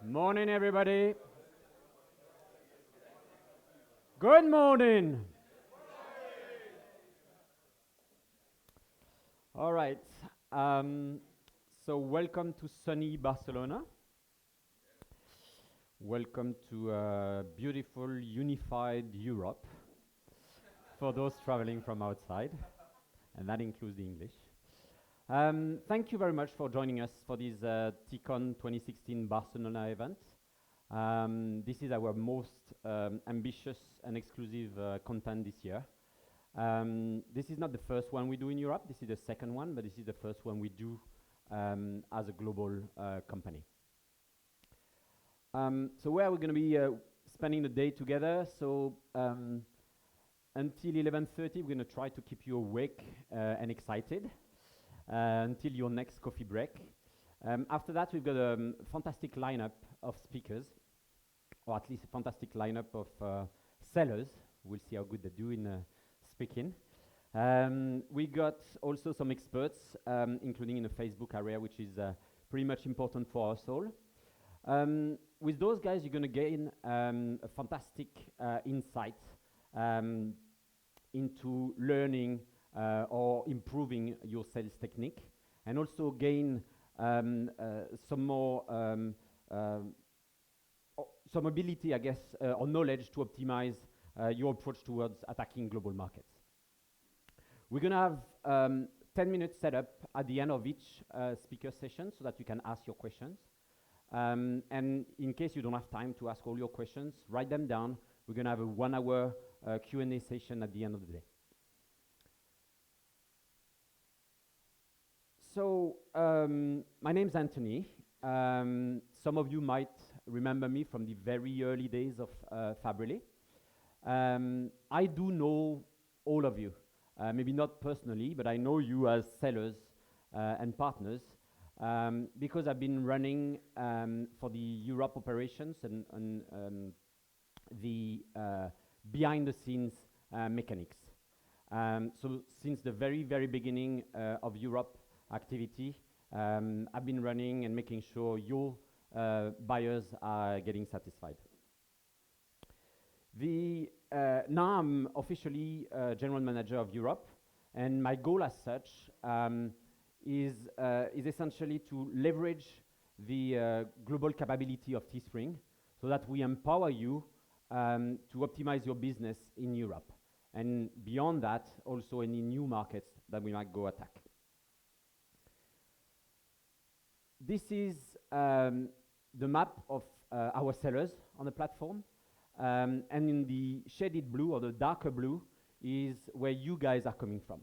Morning, everybody. Good morning. All right. Um, so, welcome to sunny Barcelona. Welcome to beautiful, unified Europe for those traveling from outside, and that includes the English. Thank you very much for joining us for this TCon 2016 Barcelona event. This is our most ambitious and exclusive content this year. This is not the first one we do in Europe. This is the second one, but this is the first one we do as a global company. So where are we going to be spending the day together? So until 11:30, we're going to try to keep you awake and excited until your next coffee break. After that, we've got a fantastic lineup of speakers, or at least a fantastic lineup of sellers. We'll see how good they do in speaking. We got also some experts, including in the Facebook area, which is pretty much important for us all. With those guys, you're going to gain a fantastic insight into learning or improving your sales technique, and also gain some more some ability, I guess, or knowledge to optimize your approach towards attacking global markets. We're going to have 10 minutes set up at the end of each speaker session so that you can ask your questions. And in case you don't have time to ask all your questions, write them down. We're going to have a 1 hour Q&A session at the end of the day. So my name's Antony. Some of you might remember me from the very early days of Fabrele. I do know all of you, maybe not personally, but I know you as sellers and partners because I've been running for the Europe operations and the behind-the-scenes mechanics. So since the very, very beginning of Europe activity, I've been running and making sure your buyers are getting satisfied. Now I'm officially General Manager of Europe, and my goal as such is essentially to leverage the global capability of Teespring so that we empower you to optimize your business in Europe, and beyond that, also any new markets that we might go attack. This is the map of our sellers on the platform. And in the shaded blue, or the darker blue, is where you guys are coming from.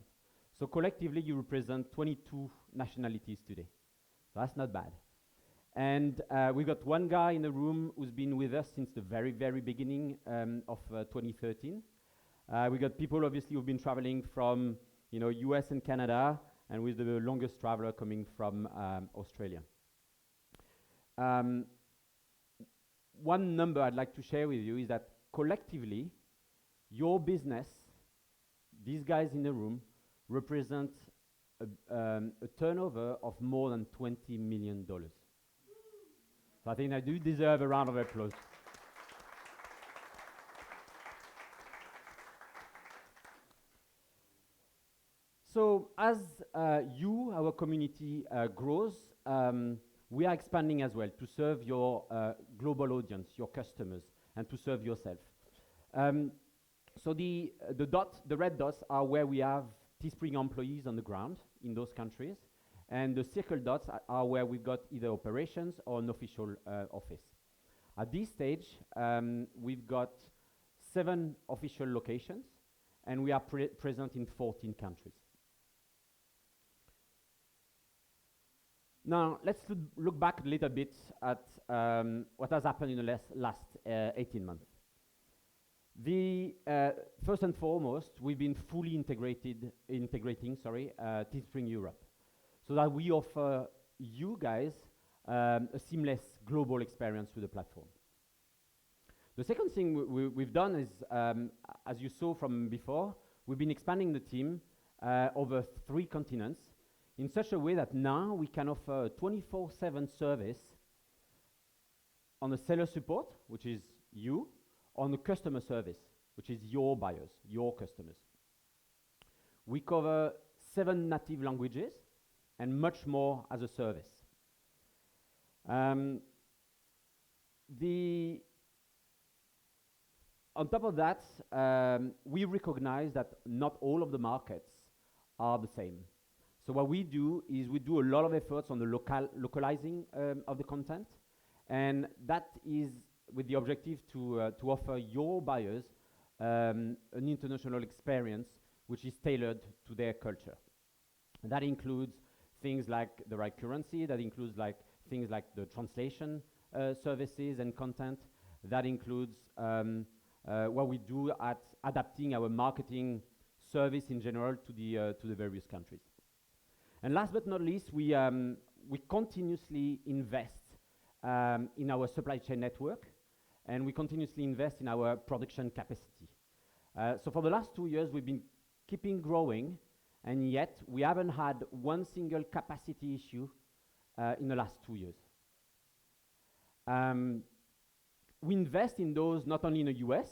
So collectively, you represent 22 nationalities today. So that's not bad. And we've got one guy in the room who's been with us since the very, very beginning of 2013. We got people, obviously, who've been traveling from US and Canada, and with the longest traveler coming from Australia. One number I'd like to share with you is that collectively, your business, these guys in the room, represent a turnover of more than $20 million. So I think I do deserve a round of applause. So as our community grows, we are expanding as well to serve your global audience, your customers, and to serve yourself. So the red dots are where we have Teespring employees on the ground in those countries, and the circle dots are where we've got either operations or an official office. At this stage, we've got 7 official locations, and we are present in 14 countries. Now, let's look back a little bit at what has happened in the last 18 months. First and foremost, we've been fully integrating Teespring Europe, so that we offer you guys a seamless global experience with the platform. The second thing we've done is, as you saw from before, we've been expanding the team over 3 continents, in such a way that now we can offer a 24/7 service on the seller support, which is you, on the customer service, which is your buyers, your customers. We cover 7 native languages and much more as a service. On top of that, we recognize that not all of the markets are the same. So what we do is we do a lot of efforts on the localizing of the content, and that is with the objective to offer your buyers an international experience which is tailored to their culture. And that includes things like the right currency, that includes things like the translation services and content, that includes what we do at adapting our marketing service in general to the various countries. And last but not least, we continuously invest in our supply chain network, and we continuously invest in our production capacity. So for the last 2 years, we've been keeping growing, and yet we haven't had one single capacity issue in the last 2 years. We invest in those not only in the US,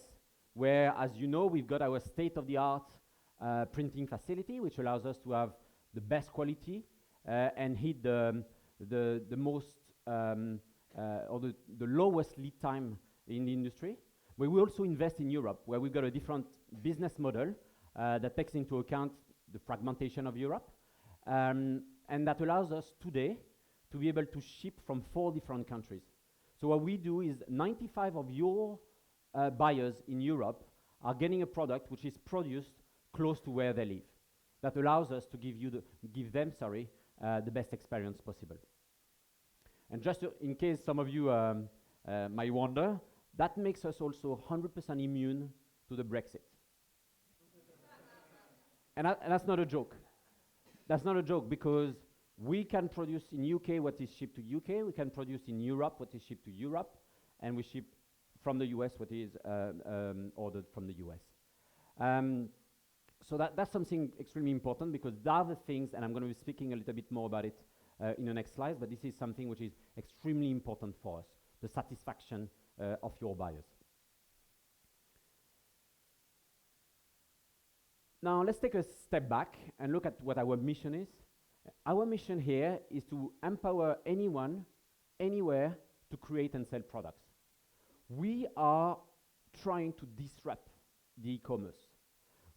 where, as you know, we've got our state-of-the-art printing facility, which allows us to have the best quality and hit the most or the lowest lead time in the industry. But we also invest in Europe, where we've got a different business model that takes into account the fragmentation of Europe, and that allows us today to be able to ship from 4 different countries. So what we do is 95 of your buyers in Europe are getting a product which is produced close to where they live. That allows us to give them the best experience possible. And just in case some of you might wonder, that makes us also 100% immune to the Brexit. And that's not a joke. That's not a joke, because we can produce in UK what is shipped to UK, we can produce in Europe what is shipped to Europe, and we ship from the US what is ordered from the US. So that's something extremely important, because the other things, and I'm going to be speaking a little bit more about it in the next slides, but this is something which is extremely important for us, the satisfaction of your buyers. Now let's take a step back and look at what our mission is. Our mission here is to empower anyone, anywhere, to create and sell products. We are trying to disrupt the e-commerce.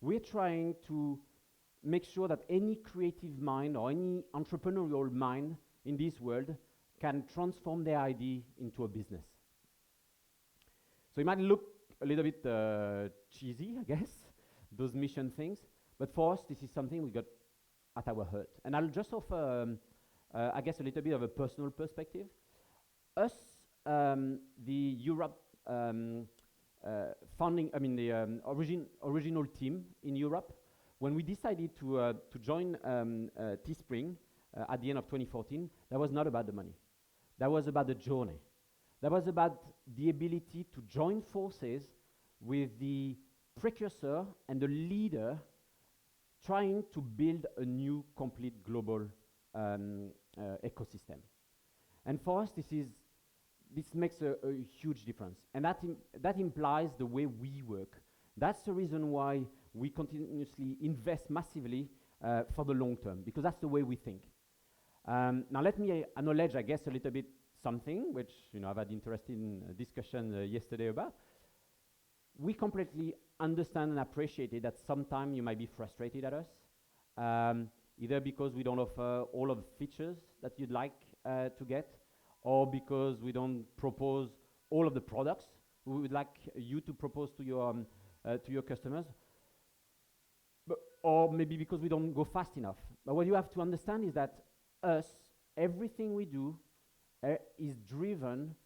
We're trying to make sure that any creative mind or any entrepreneurial mind in this world can transform their idea into a business. So it might look a little bit cheesy, I guess, those mission things, but for us, this is something we got at our heart. And I'll just offer, I guess, a little bit of a personal perspective. Us, the Europe founding, the original team in Europe, when we decided to join Teespring at the end of 2014, that was not about the money. That was about the journey. That was about the ability to join forces with the precursor and the leader trying to build a new complete global ecosystem. And for us, this makes a huge difference. And that implies the way we work. That's the reason why we continuously invest massively for the long term, because that's the way we think. Now let me acknowledge, I guess, a little bit something, which I've had interesting discussion yesterday about. We completely understand and appreciate it that sometimes you might be frustrated at us, either because we don't offer all of the features that you'd like to get, or because we don't propose all of the products we would like you to propose to your customers, or maybe because we don't go fast enough. But what you have to understand is that everything we do is driven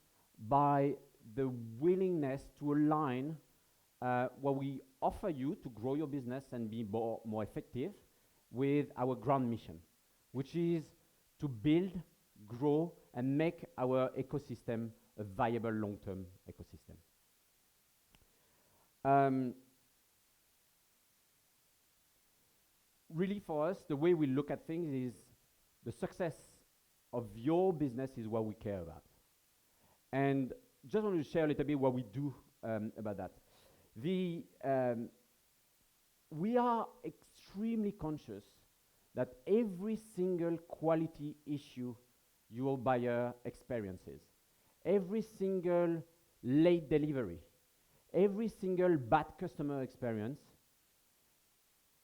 by the willingness to align what we offer you to grow your business and be more effective with our ground mission, which is to build, grow, and make our ecosystem a viable long-term ecosystem. Really, for us, the way we look at things is the success of your business is what we care about. And just want to share a little bit what we do about that. We are extremely conscious that every single quality issue your buyer experiences, every single late delivery, every single bad customer experience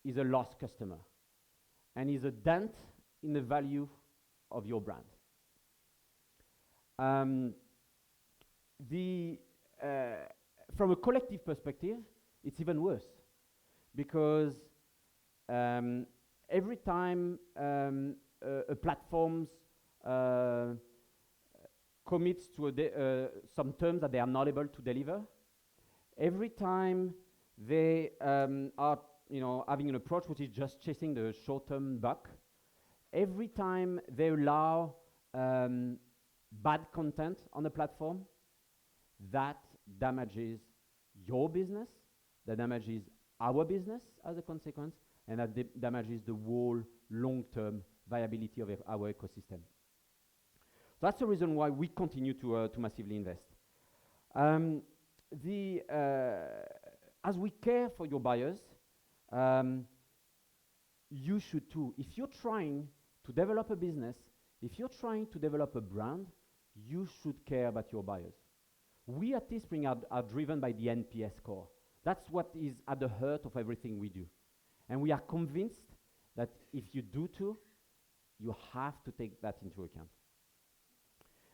is a lost customer and is a dent in the value of your brand. From a collective perspective, it's even worse because every time a platform commits to some terms that they are not able to deliver, every time they are having an approach which is just chasing the short-term buck, every time they allow bad content on the platform, that damages your business, that damages our business as a consequence, and that damages the whole long-term viability of our ecosystem. So that's the reason why we continue to massively invest. As we care for your buyers, you should too. If you're trying to develop a business, if you're trying to develop a brand, you should care about your buyers. We at Teespring are driven by the NPS score. That's what is at the heart of everything we do. And we are convinced that if you do too, you have to take that into account.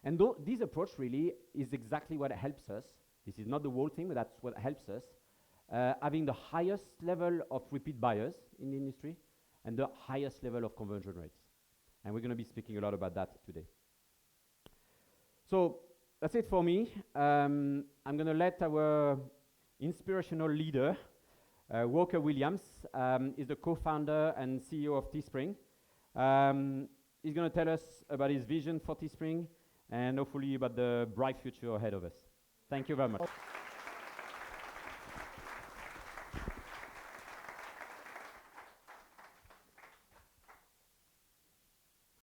And this approach really is exactly what helps us. This is not the whole thing, but that's what helps us. Having the highest level of repeat buyers in the industry and the highest level of conversion rates. And we're going to be speaking a lot about that today. So that's it for me. I'm going to let our inspirational leader, Walker Williams, is the co-founder and CEO of Teespring. He's going to tell us about his vision for Teespring and hopefully about the bright future ahead of us. Thank you very much.